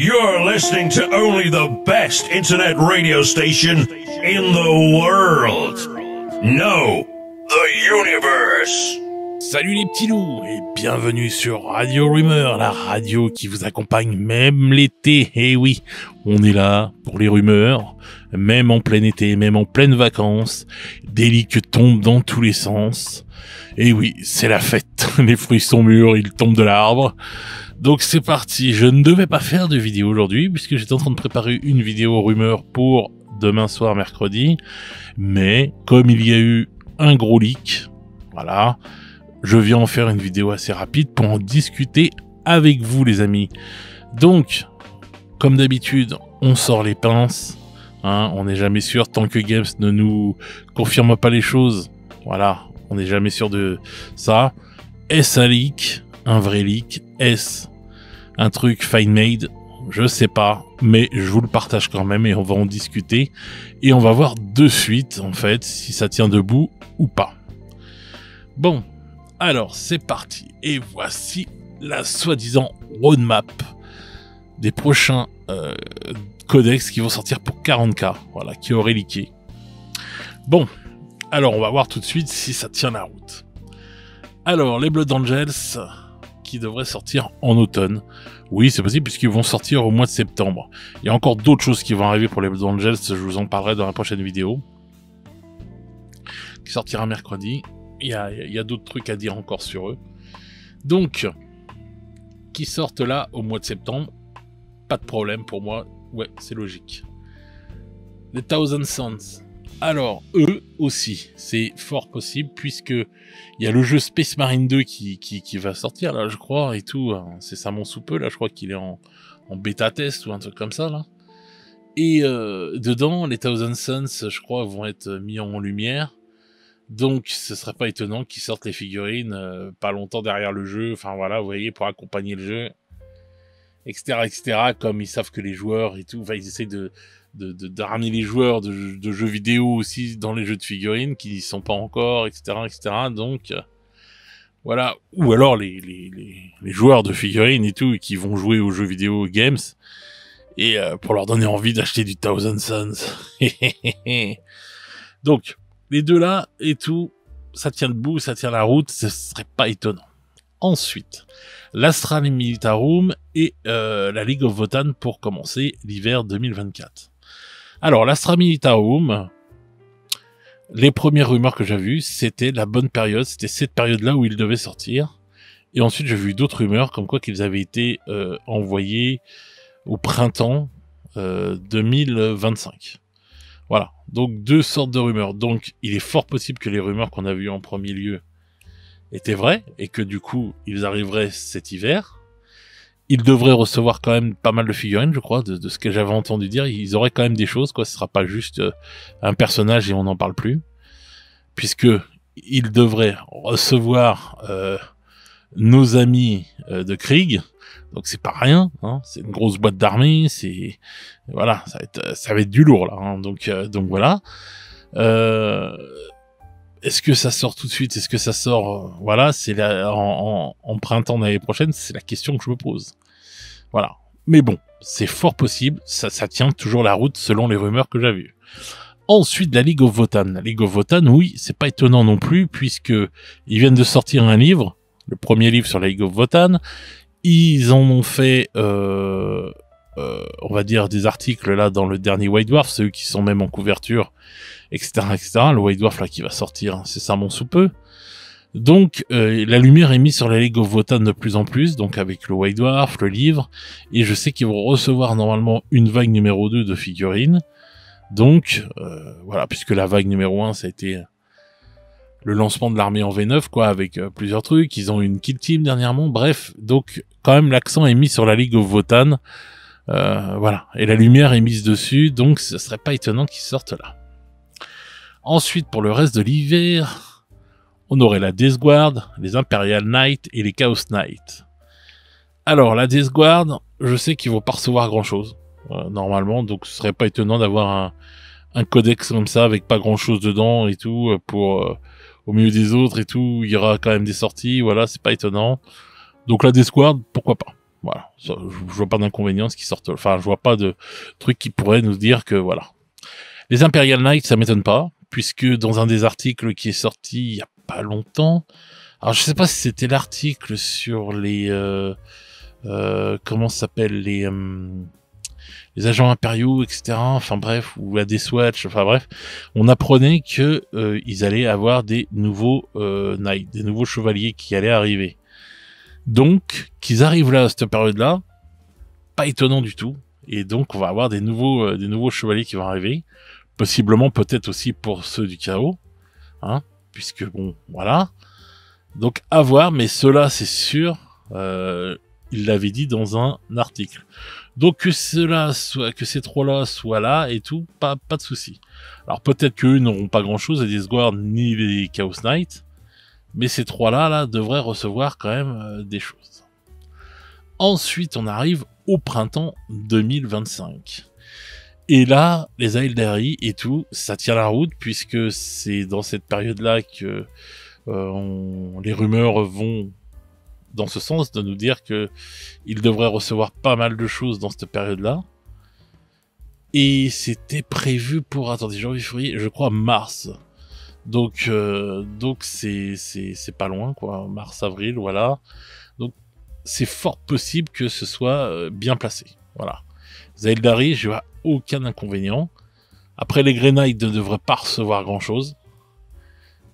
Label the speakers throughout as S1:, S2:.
S1: You're listening to only the best internet radio station in the world. No, the universe.
S2: Salut les petits loups et bienvenue sur Radio Rumeur, la radio qui vous accompagne même l'été. Eh oui, on est là pour les rumeurs, même en plein été, même en pleine vacances. Des leaks tombent dans tous les sens. Et oui, c'est la fête. Les fruits sont mûrs, ils tombent de l'arbre. Donc c'est parti. Je ne devais pas faire de vidéo aujourd'hui puisque j'étais en train de préparer une vidéo rumeur pour demain soir, mercredi. Mais comme il y a eu un gros leak, voilà, je viens en faire une vidéo assez rapide pour en discuter avec vous les amis. Donc, comme d'habitude, on sort les pinces. Hein, on n'est jamais sûr tant que Games ne nous confirme pas les choses. Voilà, on n'est jamais sûr de ça. Est-ce un leak? Un vrai leak? Est-ce un truc fine-made? Je sais pas, mais je vous le partage quand même et on va en discuter. Et on va voir de suite, en fait, si ça tient debout ou pas. Bon, alors c'est parti. Et voici la soi-disant roadmap des prochains codex qui vont sortir pour 40K, voilà, qui auraient leaké. Bon, alors on va voir tout de suite si ça tient la route. Alors, les Blood Angels qui devraient sortir en automne. Oui, c'est possible puisqu'ils vont sortir au mois de septembre. Il y a encore d'autres choses qui vont arriver pour les Blood Angels, je vous en parlerai dans la prochaine vidéo. Qui sortira mercredi. Il y a d'autres trucs à dire encore sur eux. Donc, qui sortent là au mois de septembre, pas de problème pour moi. Ouais, c'est logique. Les Thousand Suns. Alors, eux aussi, c'est fort possible, puisque il y a le jeu Space Marine 2 qui va sortir, là, je crois, et tout. C'est ça mon sous peu, là, je crois qu'il est en bêta test ou un truc comme ça, là. Et dedans, les Thousand Suns, je crois, vont être mis en lumière. Donc, ce serait pas étonnant qu'ils sortent les figurines pas longtemps derrière le jeu. Enfin, voilà, vous voyez, pour accompagner le jeu, etc., etc., comme ils savent que les joueurs et tout, enfin, ils essayent de ramener les joueurs de jeux vidéo aussi dans les jeux de figurines qui n'y sont pas encore, etc., etc. Donc, voilà. Ou alors les joueurs de figurines et tout qui vont jouer aux jeux vidéo games et pour leur donner envie d'acheter du Thousand Suns. Donc, les deux là et tout, ça tient debout, ça tient la route, ce serait pas étonnant. Ensuite, l'Astral Militarum et la League of Votan pour commencer l'hiver 2024. Alors, l'Astra Militarum, les premières rumeurs que j'ai vues, c'était la bonne période, c'était cette période-là où ils devaient sortir. Et ensuite, j'ai vu d'autres rumeurs comme quoi qu'ils avaient été envoyés au printemps 2025. Voilà, donc deux sortes de rumeurs. Donc, il est fort possible que les rumeurs qu'on a vues en premier lieu étaient vraies et que du coup, ils arriveraient cet hiver. Ils devraient recevoir quand même pas mal de figurines, je crois, de ce que j'avais entendu dire. Ils auraient quand même des choses, quoi. Ce sera pas juste un personnage et on n'en parle plus. Puisque ils devraient recevoir nos amis de Krieg. Donc c'est pas rien, hein. C'est une grosse boîte d'armée. C'est voilà, ça va être du lourd là. Hein. Donc voilà. Est-ce que ça sort tout de suite? Est-ce que ça sort voilà, c'est en printemps de l'année prochaine? C'est la question que je me pose. Voilà. Mais bon, c'est fort possible. Ça tient toujours la route selon les rumeurs que j'ai vues. Ensuite, la League of Votan. La League of Votan, oui, c'est pas étonnant non plus puisque ils viennent de sortir un livre, le premier livre sur la League of Votan. Ils en ont fait, on va dire, des articles là dans le dernier White Dwarf, ceux qui sont même en couverture, etc., etc. Le White Dwarf là qui va sortir, c'est ça mon sous peu. Donc la lumière est mise sur la League of Votan de plus en plus, donc avec le White Dwarf, le livre, et je sais qu'ils vont recevoir normalement une vague numéro 2 de figurines. Donc voilà, puisque la vague numéro 1 ça a été le lancement de l'armée en V9, quoi, avec plusieurs trucs. Ils ont une kill team dernièrement, bref. Donc, quand même, l'accent est mis sur la League of Votan. Voilà. Et la lumière est mise dessus, donc ce serait pas étonnant qu'ils sortent là. Ensuite, pour le reste de l'hiver, on aurait la Death Guard, les Imperial Knight et les Chaos Knight. Alors, la Death Guard, je sais qu'ils vont pas recevoir grand-chose, normalement, donc ce serait pas étonnant d'avoir un codex comme ça, avec pas grand-chose dedans et tout, pour... au milieu des autres et tout, il y aura quand même des sorties, voilà, c'est pas étonnant. Donc la Death Guard, pourquoi pas. Voilà, je vois pas d'inconvénient ce qui sortent. Enfin, je vois pas de truc qui pourrait nous dire que voilà. Les Imperial Knights, ça m'étonne pas, puisque dans un des articles qui est sorti il y a pas longtemps, alors je sais pas si c'était l'article sur les comment ça s'appelle les agents impériaux, etc. Enfin bref, ou la Deathwatch, enfin bref, on apprenait que ils allaient avoir des nouveaux knights, des nouveaux chevaliers qui allaient arriver. Donc, qu'ils arrivent là à cette période-là, pas étonnant du tout. Et donc, on va avoir des nouveaux chevaliers qui vont arriver. Possiblement, peut-être aussi pour ceux du chaos. Hein, puisque bon, voilà. Donc, à voir, mais ceux-là, c'est sûr, il l'avait dit dans un article. Donc, que ces trois-là soient là et tout, pas de souci. Alors, peut-être qu'eux n'auront pas grand-chose, les Deathguard ni les Chaos Knights. Mais ces trois-là, là, devraient recevoir quand même des choses. Ensuite, on arrive au printemps 2025. Et là, les Aeldari et tout, ça tient la route, puisque c'est dans cette période-là que les rumeurs vont dans ce sens, de nous dire que ils devraient recevoir pas mal de choses dans cette période-là. Et c'était prévu pour, attendez, janvier, février, je crois mars. Donc c'est pas loin, quoi, mars-avril, voilà. Donc c'est fort possible que ce soit bien placé, voilà. Aeldari, je vois aucun inconvénient. Après, les Grey Knights ne devraient pas recevoir grand-chose.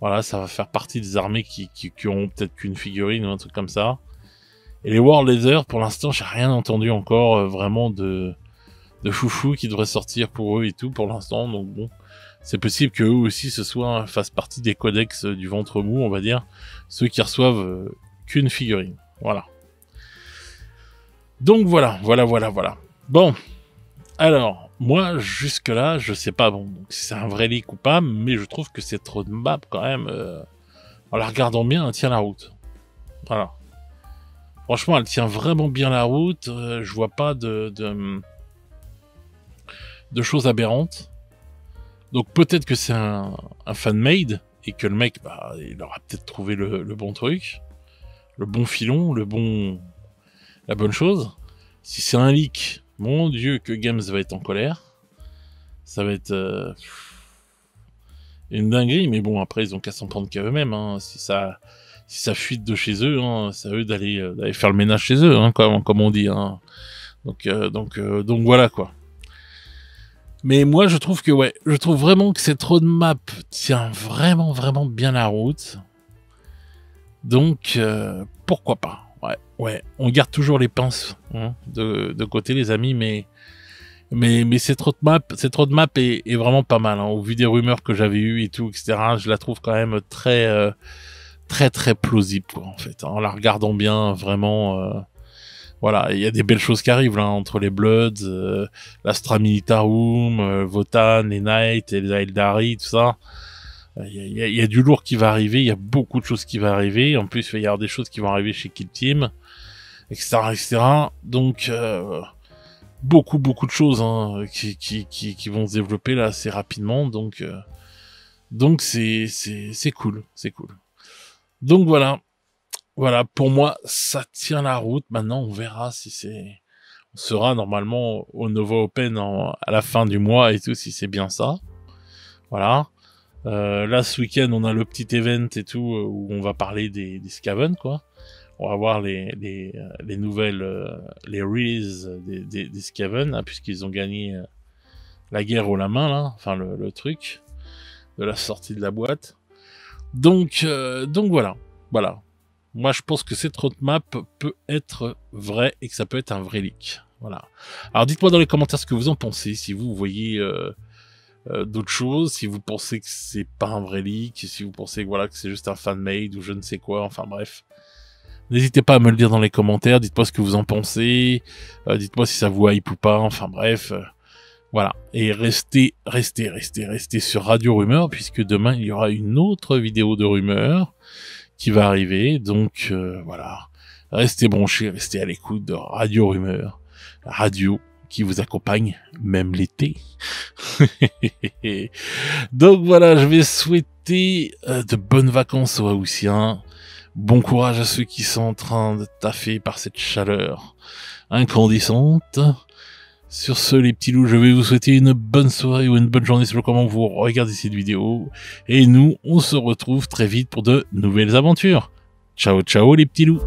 S2: Voilà, ça va faire partie des armées qui auront peut-être qu'une figurine ou un truc comme ça. Et les War Leather, pour l'instant, j'ai rien entendu encore vraiment de foufou qui devrait sortir pour eux et tout pour l'instant, donc bon. C'est possible qu'eux aussi fassent partie des codex du ventre mou, on va dire. Ceux qui reçoivent qu'une figurine. Voilà. Donc voilà. Bon. Alors, moi, jusque-là, je sais pas bon, si c'est un vrai leak ou pas, mais je trouve que cette roadmap, quand même, en la regardant bien, elle tient la route. Voilà. Franchement, elle tient vraiment bien la route. Je vois pas de choses aberrantes. Donc peut-être que c'est un fan-made et que le mec, bah, il aura peut-être trouvé le bon truc, le bon filon, la bonne chose. Si c'est un leak, mon Dieu, que Games va être en colère. Ça va être une dinguerie, mais bon, après, ils ont qu'à s'en prendre qu'à eux-mêmes. Hein. Si ça fuite de chez eux, hein, c'est à eux d'aller faire le ménage chez eux, hein, comme on dit. Hein. Donc voilà, quoi. Mais moi, je trouve vraiment que cette roadmap tient vraiment, vraiment bien la route. Donc, pourquoi pas. Ouais, on garde toujours les pinces hein, de côté, les amis, mais cette roadmap est vraiment pas mal. Hein. Au vu des rumeurs que j'avais eues et tout, etc., je la trouve quand même très, très, très plausible, quoi, en fait. En la regardant bien, vraiment... Voilà, il y a des belles choses qui arrivent là entre les Bloods, l'Astra Militarum, Votan, les Knights et les Aeldari, tout ça. Il y a du lourd qui va arriver, il y a beaucoup de choses qui vont arriver. En plus, il va y avoir des choses qui vont arriver chez Kill Team, etc. Donc, beaucoup de choses hein, qui vont se développer là assez rapidement. Donc c'est cool. Donc voilà. Voilà, pour moi, ça tient la route. Maintenant, on verra on sera normalement au Nova Open à la fin du mois et tout, si c'est bien ça. Voilà. Là, ce week-end, on a le petit event et tout, où on va parler des Skaven, quoi. On va voir les nouvelles, les releases des Skaven, hein, puisqu'ils ont gagné la guerre haut la main, là. Enfin, le truc de la sortie de la boîte. Donc voilà. Voilà. Moi, je pense que cette roadmap peut être vraie et que ça peut être un vrai leak. Voilà. Alors, dites-moi dans les commentaires ce que vous en pensez. Si vous voyez d'autres choses, si vous pensez que c'est pas un vrai leak, si vous pensez que voilà que c'est juste un fan-made ou je ne sais quoi. Enfin bref. N'hésitez pas à me le dire dans les commentaires. Dites-moi ce que vous en pensez. Dites-moi si ça vous hype ou pas. Enfin bref. Voilà. Et restez sur Radio Rumeur, puisque demain, il y aura une autre vidéo de rumeur qui va arriver, donc voilà, restez branchés, restez à l'écoute de Radio Rumeur, la radio qui vous accompagne même l'été. Donc voilà, je vais souhaiter de bonnes vacances aux Haussiens, Bon courage à ceux qui sont en train de taffer par cette chaleur incandescente. Sur ce, les petits loups, je vais vous souhaiter une bonne soirée ou une bonne journée selon comment vous regardez cette vidéo. Et nous, on se retrouve très vite pour de nouvelles aventures. Ciao, ciao les petits loups.